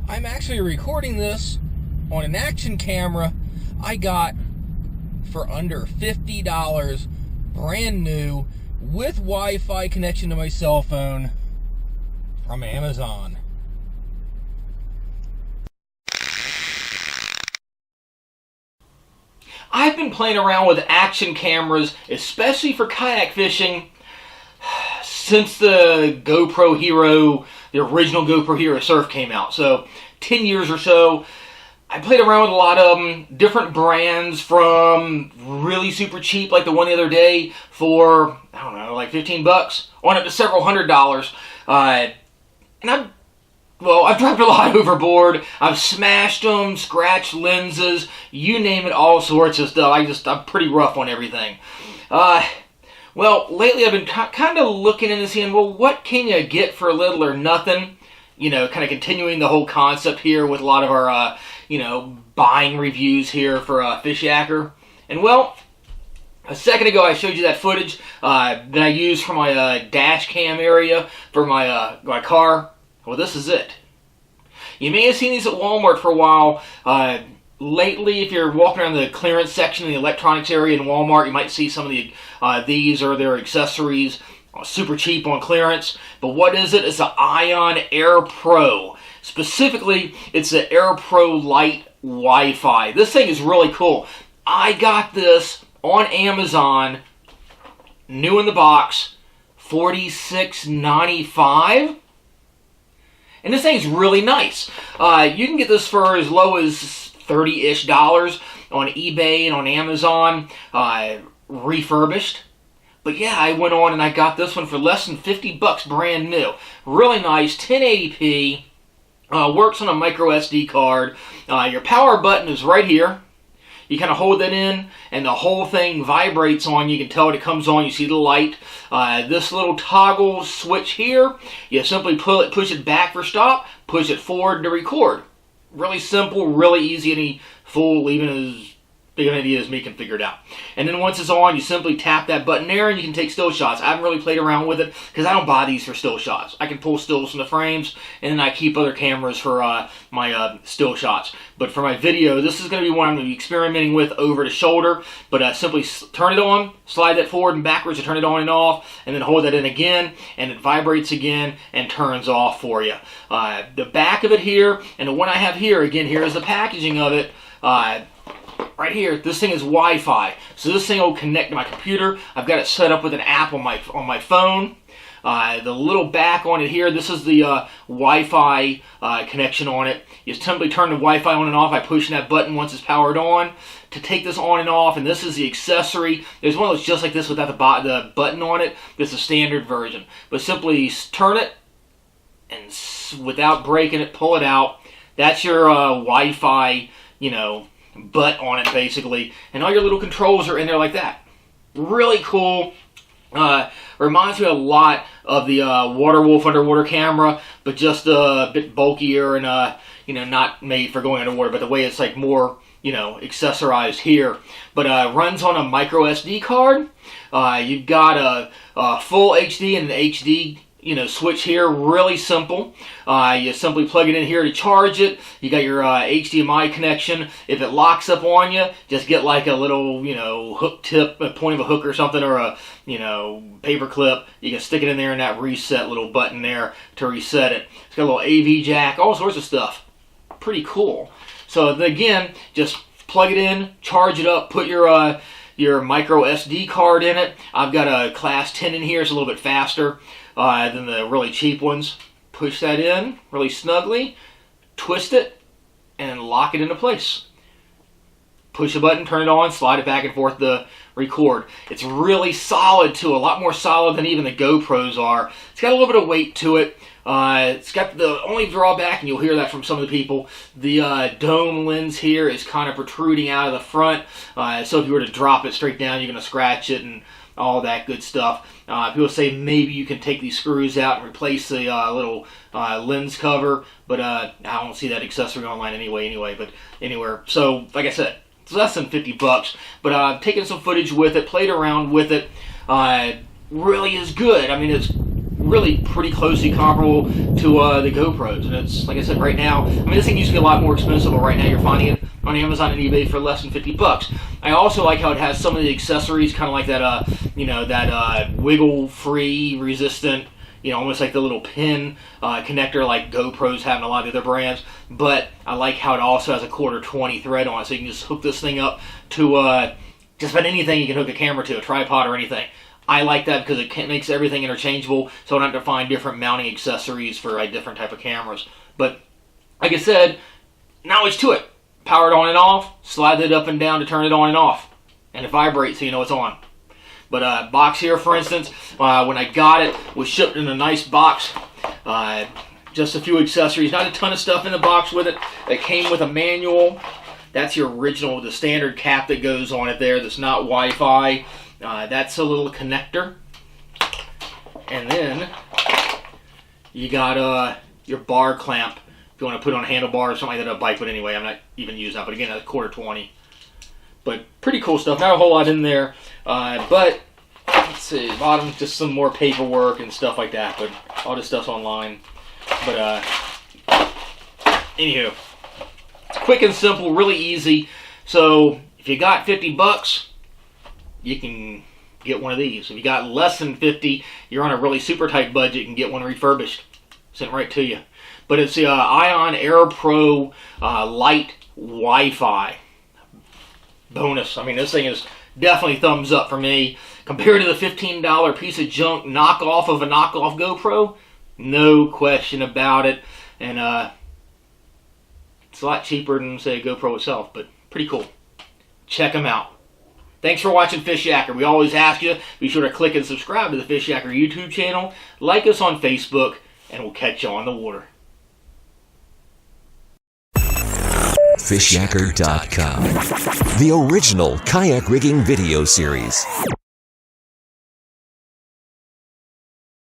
I'm actually recording this on an action camera I got for under $50, brand new, with Wi-Fi connection to my cell phone from Amazon. I've been playing around with action cameras, especially for kayak fishing, since the GoPro Hero, the original GoPro Hero Surf came out. So 10 years or so. I played around with a lot of them, different brands, from really super cheap, like the one the other day, for, I don't know, like 15 bucks, on up to several $100s. And I've dropped a lot overboard. I've smashed them, scratched lenses, you name it, all sorts of stuff. I'm pretty rough on everything. Well, lately I've been kind of looking into seeing, well, what can you get for little or nothing? You know, kind of continuing the whole concept here with a lot of our, buying reviews here for Fishyaker. And well, a second ago I showed you that footage that I used for my dash cam area for my car. Well, this is it. You may have seen these at Walmart for a while. Lately, if you're walking around the clearance section in the electronics area in Walmart, you might see some of the these or their accessories super cheap on clearance. But what is it? It's the Ion Air Pro. Specifically, it's the Air Pro Lite Wi-Fi. This thing is really cool. I got this on Amazon, new in the box, $46.95. And this thing's really nice. You can get this for as low as $30-ish on eBay and on Amazon, refurbished. But yeah, I went on and I got this one for less than 50 bucks, brand new. Really nice, 1080p, works on a micro SD card. Your power button is right here. You kind of hold that in, and the whole thing vibrates on. You can tell it comes on. You see the light. This little toggle switch here, you simply push it back for stop, push it forward to record. Really simple, really easy. Any fool, even as big an idea as me, can figure it out. And then once it's on, you simply tap that button there, and you can take still shots. I haven't really played around with it because I don't buy these for still shots. I can pull stills from the frames, and then I keep other cameras for my still shots. But for my video, this is going to be one I'm going to be experimenting with over the shoulder. But simply turn it on, slide that forward and backwards to turn it on and off, and then hold that in again, and it vibrates again and turns off for you. The back of it here, and the one I have here, again, here is the packaging of it. Right here, this thing is Wi-Fi, so this thing will connect to my computer. I've got it set up with an app on my phone. The little back on it here, this is the Wi-Fi connection on it. You simply turn the Wi-Fi on and off by pushing that button once it's powered on to take this on and off. And this is the accessory. There's one that's just like this without the button on it. This is a standard version. But simply turn it and without breaking it, pull it out. That's your Wi-Fi, butt on it basically, and all your little controls are in there like that. Really cool. Reminds me a lot of the Waterwolf underwater camera, but just a bit bulkier and not made for going underwater, but the way it's like more accessorized here. But runs on a micro SD card. You've got a full HD and an HD switch here. Really simple. You simply plug it in here to charge it. You got your HDMI connection. If it locks up on you, just get like a little hook tip, a point of a hook or something, or a paper clip. You can stick it in there in that reset little button there to reset it. It's got a little AV jack, all sorts of stuff. Pretty cool. So again, just plug it in, charge it up, put your micro SD card in it. I've got a class 10 in here. It's a little bit faster than the really cheap ones. Push that in really snugly, twist it, and lock it into place. Push a button, turn it on, slide it back and forth to record. It's really solid too, a lot more solid than even the GoPros are. It's got a little bit of weight to it. It's got the only drawback, and you'll hear that from some of the people, the dome lens here is kind of protruding out of the front. So if you were to drop it straight down, you're going to scratch it and all that good stuff. People say maybe you can take these screws out and replace the little lens cover, but I don't see that accessory online anyway. But anywhere, so like I said, it's less than 50 bucks. But I've taken some footage with it, played around with it. Really is good. I mean, it's really pretty closely comparable to the GoPros. And it's, like I said, right now, I mean, this thing used to be a lot more expensive, but right now you're finding it on Amazon and eBay for less than $50. I also like how it has some of the accessories, kind of like that, that wiggle-free, resistant, almost like the little pin connector like GoPros have in a lot of the other brands. But I like how it also has a 1/4 thread on it, so you can just hook this thing up to just about anything you can hook a camera to, a tripod or anything. I like that because it makes everything interchangeable, so I don't have to find different mounting accessories for different type of cameras. But like I said, not much to it. Power it on and off, slide it up and down to turn it on and off, and it vibrates so you know it's on. But box here, for instance, when I got it, was shipped in a nice box. Just a few accessories, not a ton of stuff in the box with it. It came with a manual. That's your original, the standard cap that goes on it there. That's not Wi-Fi. That's a little connector. And then you got your bar clamp. If you want to put on a handlebar or something like that, a bike. But anyway, I'm not even using that. But again, that's 1/4. But pretty cool stuff. Not a whole lot in there. But let's see, bottom, just some more paperwork and stuff like that. But all this stuff's online. But anywho, it's quick and simple, really easy. So if you got $50, you can get one of these. If you got less than 50, you're on a really super tight budget, you can get one refurbished, sent right to you. But it's the Ion Air Pro Lite Wi-Fi. Bonus. I mean, this thing is definitely thumbs up for me. Compared to the $15 piece of junk knockoff of a knockoff GoPro, no question about it. And it's a lot cheaper than, say, a GoPro itself, but pretty cool. Check them out. Thanks for watching Fishyaker. We always ask you, be sure to click and subscribe to the Fishyaker YouTube channel, like us on Facebook, and we'll catch you on the water. Fishyaker.com, the original kayak rigging video series.